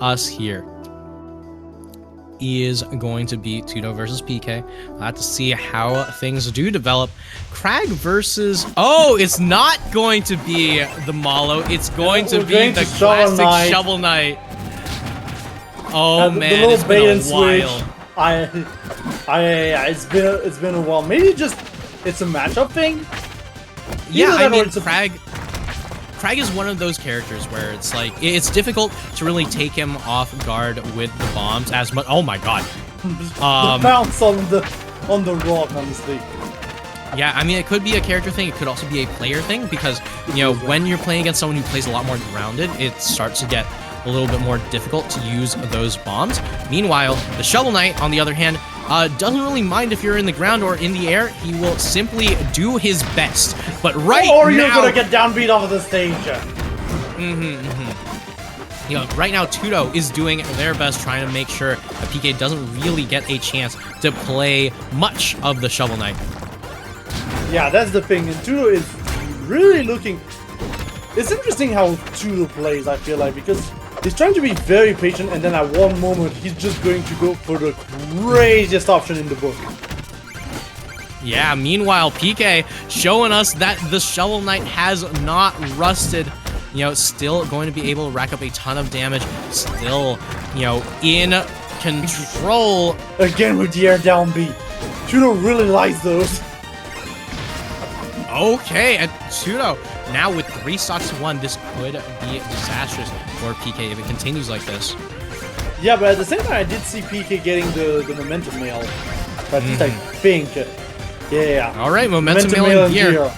us here is going to be Tuto versus PK. We'll have to see how things do develop. Crag versus... Oh, it's not going to be the Mallow. It's going to be the classic Shovel Knight. Oh man, it's been a while. It's been a while. Maybe just it's a matchup thing. Yeah, I mean, Crag is one of those characters where it's like, it's difficult to really take him off guard with the bombs as much. Oh my god. The bounce on the rock, honestly. Yeah, I mean, it could be a character thing. It could also be a player thing because, you know, when you're playing against someone who plays a lot more grounded, it starts to get a little bit more difficult to use those bombs. Meanwhile, the Shovel Knight, on the other hand, doesn't really mind if you're in the ground or in the air. He will simply do his best. But right now... Or you're gonna get downbeat off of the stage. You know, right now, Tuto is doing their best trying to make sure that PK doesn't really get a chance to play much of the Shovel Knight. Yeah, that's the thing. And Tuto is really looking... It's interesting how Tuto plays, I feel like, because he's trying to be very patient, and then at one moment, he's just going to go for the craziest option in the book. Yeah, meanwhile, PK showing us that the Shovel Knight has not rusted. You know, still going to be able to rack up a ton of damage. Still, you know, in control. Again with the air downbeat. Tuto really likes those. Okay, and Tuto now with 3 stocks to 1, this could be disastrous for PK if it continues like this. Yeah, but at the same time, I did see PK getting the momentum mail. At least I think. Yeah. All right, momentum mail in gear.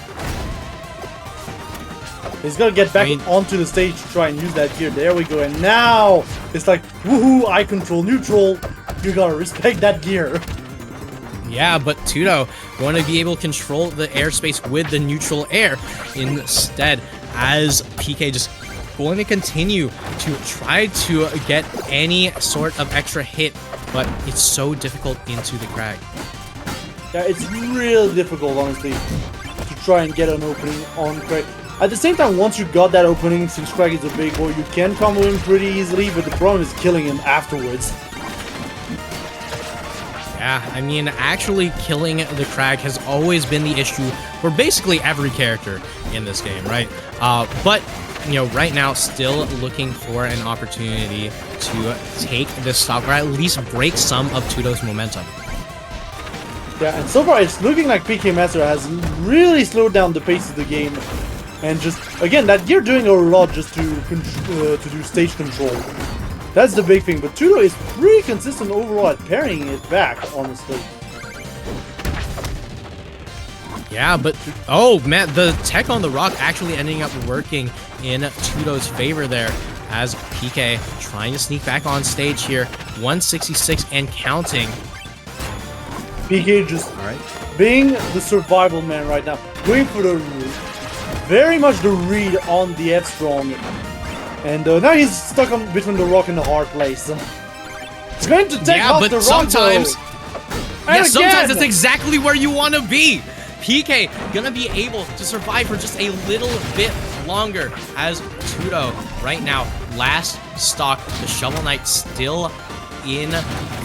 He's gonna get back onto the stage to try and use that gear. There we go. And now it's like, woohoo! I control neutral. You gotta respect that gear. Yeah, but Tuto going to be able to control the airspace with the neutral air instead, as PK just going to continue to try to get any sort of extra hit, but it's so difficult into the Crag. Yeah, it's real difficult, honestly, to try and get an opening on Crag. At the same time, once you got that opening, since Crag is a big boy, you can combo him pretty easily, but the problem is killing him afterwards. Yeah, I mean, actually killing the Crag has always been the issue for basically every character in this game, right? But, you know, right now, still looking for an opportunity to take this stock, or at least break some of Tuto's momentum. Yeah, and so far it's looking like PiKayMaster has really slowed down the pace of the game. And just, again, that gear doing a lot just to do stage control. That's the big thing, but Tuto is pretty consistent overall at parrying it back, honestly. Yeah, but, oh man, the tech on the rock actually ending up working in Tuto's favor there, as PK trying to sneak back on stage here. 166 and counting. PK just being the survival man right now, going for the very much the read on the F-Strong. And now he's stuck between the rock and the hard place. He's going to take off the rock, sometimes, yeah, sometimes that's exactly where you want to be. PK gonna be able to survive for just a little bit longer, as Tuto right now, last stock, the Shovel Knight still in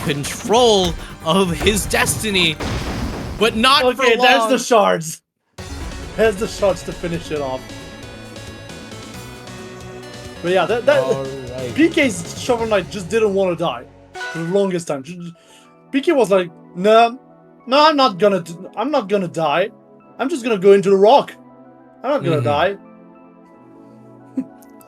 control of his destiny, but not for long. Okay, there's the shards. There's the shards to finish it off. But yeah, PK's Shovel Knight just didn't want to die for the longest time. PK was like, no, I'm not gonna die. I'm just gonna go into the rock. I'm not gonna die.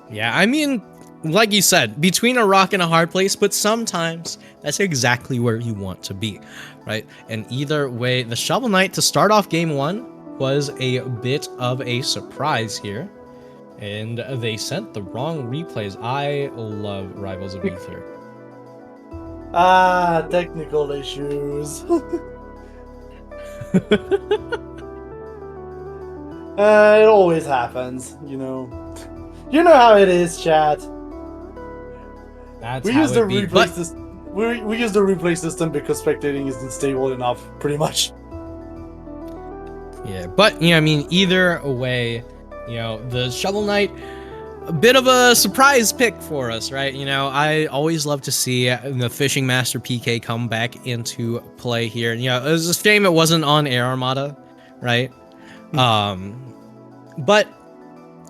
Yeah, I mean, like you said, between a rock and a hard place, but sometimes that's exactly where you want to be, right? And either way, the Shovel Knight to start off game 1 was a bit of a surprise here. And they sent the wrong replays. I love Rivals of Ether. Ah, technical issues. It always happens, you know. You know how it is, chat. That's we use the replay system. We use the replay system because spectating isn't stable enough, pretty much. Yeah, but you know, I mean, either way, you know, the Shovel Knight a bit of a surprise pick for us, right? You know, I always love to see the Fishing Master PK come back into play here. You know, it was a shame it wasn't on Air Armada, right? But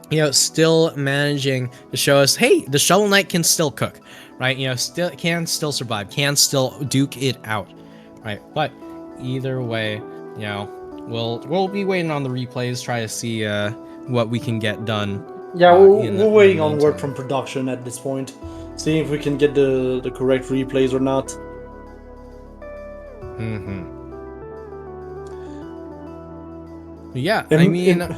you know, still managing to show us, hey, the Shovel Knight can still cook, right? You know, can still survive, can still duke it out, right? But either way, you know, we'll be waiting on the replays, try to see what we can get done. Yeah, we're waiting on word from production at this point, seeing if we can get the correct replays or not. Yeah, I mean,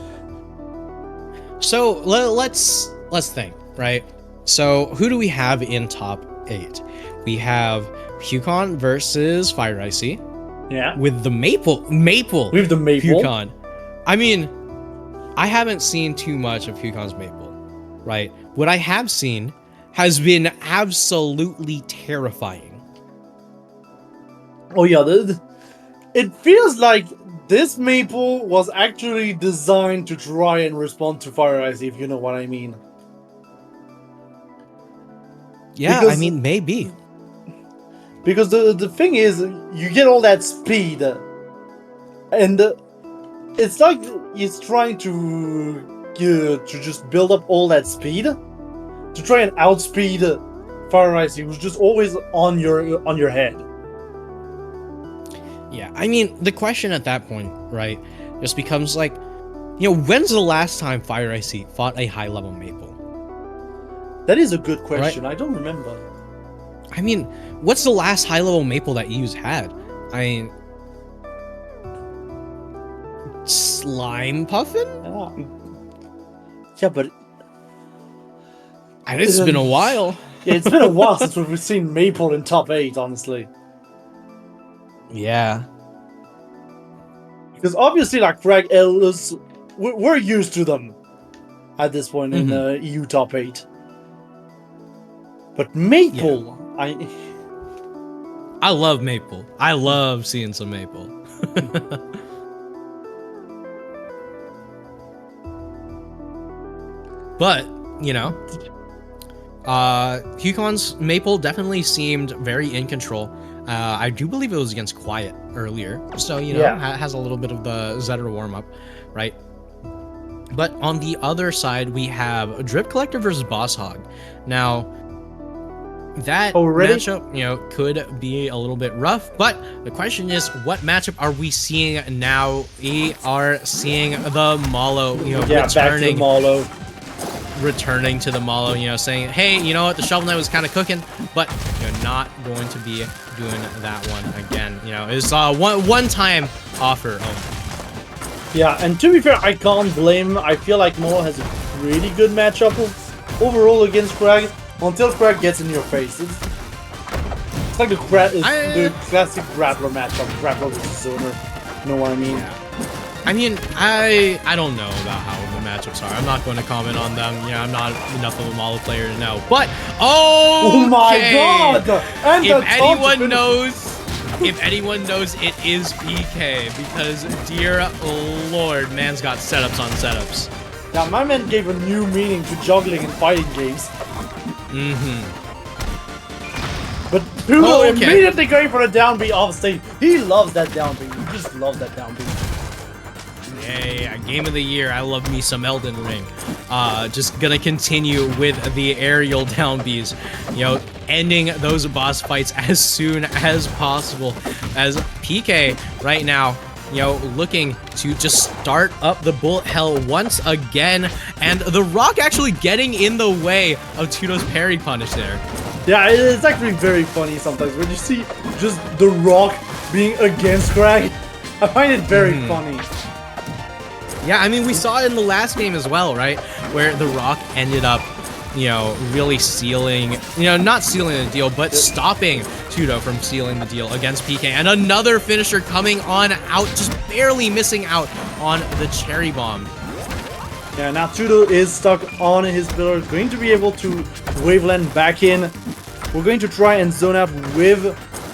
so let's think, right? So who do we have in top 8? We have Yukon versus Fire Icy. Yeah. With the Maple. With the Maple. Yukon. I mean, I haven't seen too much of Yukon's Maple, right? What I have seen has been absolutely terrifying. Oh yeah, it feels like this Maple was actually designed to try and respond to Fire Icy, if you know what I mean. Yeah, because, I mean, maybe. Because the thing is, you get all that speed, and it's like he's trying to just build up all that speed to try and outspeed Fire Icy, who's just always on your head. Yeah, I mean, the question at that point, right, just becomes like, you know, when's the last time Fire Icy fought a high-level Maple? That is a good question. Right? I don't remember. I mean, what's the last high-level Maple that EU's had? I mean, Slime Puffin? Yeah, but it's been a while. Yeah, it's been a while since we've seen Maple in top 8, honestly. Yeah. Because obviously, like, Craig Ellis, we're used to them at this point in EU top 8. But Maple, yeah. I love Maple. I love seeing some Maple. But, you know, Yukon's Maple definitely seemed very in control. I do believe it was against Quiet earlier, so, you know, has a little bit of the Zetter warm-up, right? But on the other side, we have Drip Collector versus Boss Hog. Now, that matchup, you know, could be a little bit rough, but the question is, what matchup are we seeing now? We are seeing the Malo, you know, back to the Malo. Returning to the Malo, you know, saying, hey, you know what, the Shovel Knight was kind of cooking, but you're not going to be doing that one again. You know, it's a one-time offer only. Yeah, and to be fair, I can't blame him. I feel like Malo has a pretty good matchup overall against Craig, until Craig gets in your face. It's like the classic grappler matchup, grappler versus zoner. You know what I mean? Yeah. I mean, I don't know about how the matchups are. I'm not going to comment on them. Yeah, I'm not enough of a Malo player to know. But oh my god! And if anyone knows, it is PK, because dear lord, man's got setups on setups. Yeah, my man gave a new meaning to juggling and fighting games. But Tuto immediately going for a down B off stage. He loves that down B. He just loves that down B. Yeah, game of the year. I love me some Elden Ring. Just gonna continue with the aerial down Bs. You know, ending those boss fights as soon as possible. As PK right now, you know, looking to just start up the bullet hell once again, and the rock actually getting in the way of Tuto's parry punish there. Yeah, it's actually very funny sometimes when you see just the rock being against Craig. I find it very funny. Yeah, I mean, we saw it in the last game as well, right? Where the rock ended up, you know, really sealing, you know, not sealing the deal, but stopping Tuto from sealing the deal against PK. And another finisher coming on out, just barely missing out on the cherry bomb. Yeah, now Tuto is stuck on his pillar, going to be able to waveland back in. We're going to try and zone out with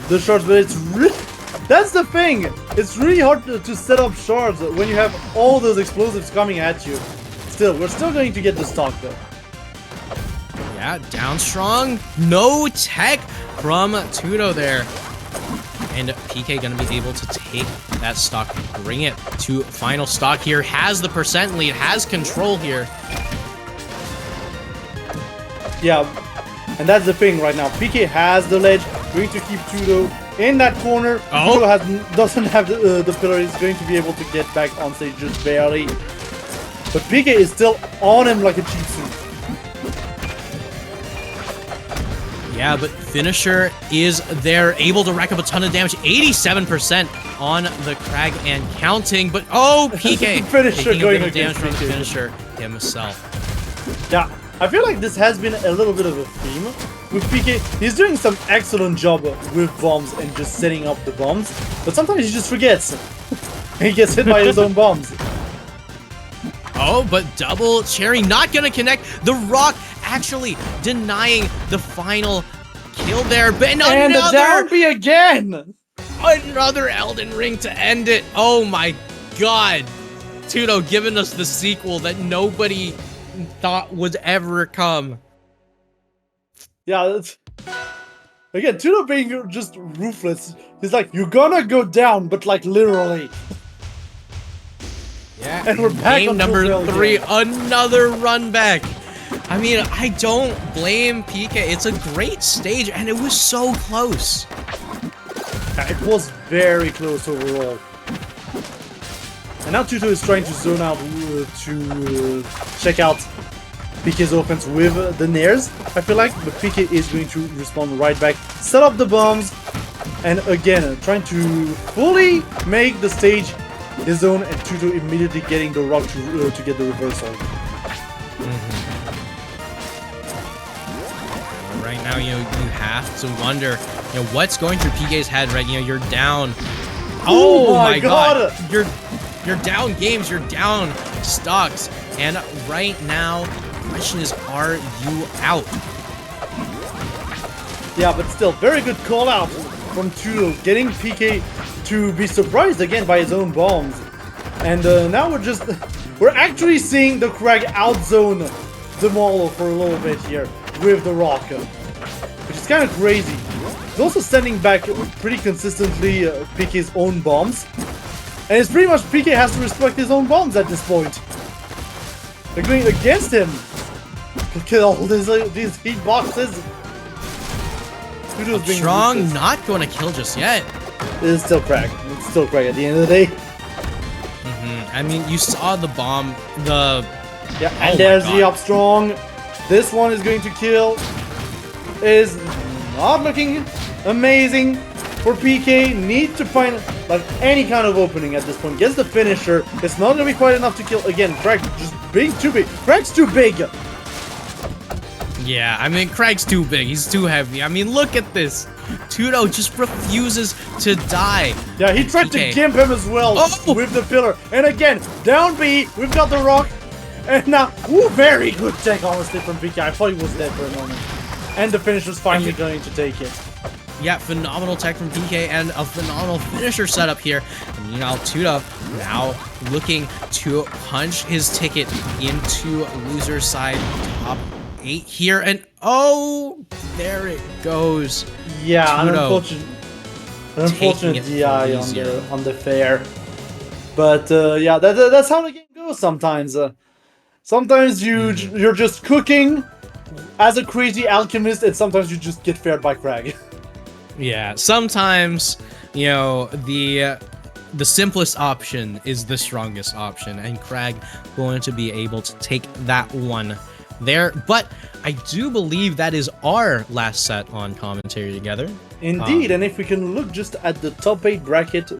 the shards, but it's really... That's the thing! It's really hard to set up shards when you have all those explosives coming at you. Still, we're still going to get the stock though. Yeah, down strong. No tech from Tuto there. And PK gonna be able to take that stock, bring it to final stock here. Has the percent lead, has control here. Yeah, and that's the thing right now. PK has the ledge, going to keep Tuto in that corner. Oh. Tuto doesn't have the pillar. He's going to be able to get back on stage just barely. But PK is still on him like a cheap suit. Yeah, but Finisher is there, able to rack up a ton of damage. 87% on the Crag and counting. But oh, PK Finisher taking going a bit of damage against from PK. Finisher himself. Yeah, I feel like this has been a little bit of a theme with PK. He's doing some excellent job with bombs and just setting up the bombs, but sometimes he just forgets. He gets hit by his own bombs. Oh, but double cherry not gonna connect. The Rock actually denying the final kill there. But And the down B again! Another Elden Ring to end it. Oh my god. Tuto giving us the sequel that nobody thought would ever come. Yeah, that's... Again, Tuto being just ruthless. He's like, you're gonna go down, but like literally. Yeah, And we're back game on number Tuto 3, again. another run back. I mean, I don't blame PK. It's a great stage, and it was so close. Yeah, it was very close overall. And now Tuto is trying to zone out to check out PK's offense with the nairs, I feel like, but PK is going to respond right back, set up the bombs, and again, trying to fully make the stage his own, and Tuto immediately getting the rock to get the reversal. Right now, you have to wonder, what's going through PK's head, right? You're down. Oh my god! You're down games, you're down stocks, and right now, the question is, are you out? Yeah, but still, very good call out from Tuto, getting PK to be surprised again by his own bombs. And now we're actually seeing the Crag outzone the Molo for a little bit here with the Rock, which is kind of crazy. He's also sending back pretty consistently PK's own bombs. And it's pretty much PK has to respect his own bombs at this point. They're going against him. Look at all these heat boxes. Tuto's being Strong, ruthless. not going to kill just yet. It's still Crag. It's still Crag at the end of the day. I mean, you saw the bomb, the... Yeah, and Oh there's my the God. up strong. This one is going to kill. Is not looking amazing for PK. Need to find like any kind of opening at this point. Gets the finisher. It's not going to be quite enough to kill. Again, Crag just being too big. Crag's too big. Yeah, I mean, Crag's too big. He's too heavy. I mean, look at this. Tuto just refuses to die. Yeah, he tried to PK. gimp him as well Oh! with the pillar. And again, down B, we've got the Rock. And now, ooh, very good tech, honestly, from PK. I thought he was dead for a moment. And the finisher's finally going to take it. Yeah, phenomenal tech from PK and a phenomenal finisher setup here. And meanwhile, Tuto now looking to punch his ticket into loser side top 8 here. And oh, there it goes. Yeah, an Tuto unfortunate taking it DI easier. on the fair. But yeah, that's how the game goes sometimes. Sometimes you're just cooking as a crazy alchemist, and sometimes you just get faired by Crag. Yeah, sometimes, the simplest option is the strongest option, and Crag going to be able to take that one there. But I do believe that is our last set on commentary together. Indeed, and if we can look just at the top 8 bracket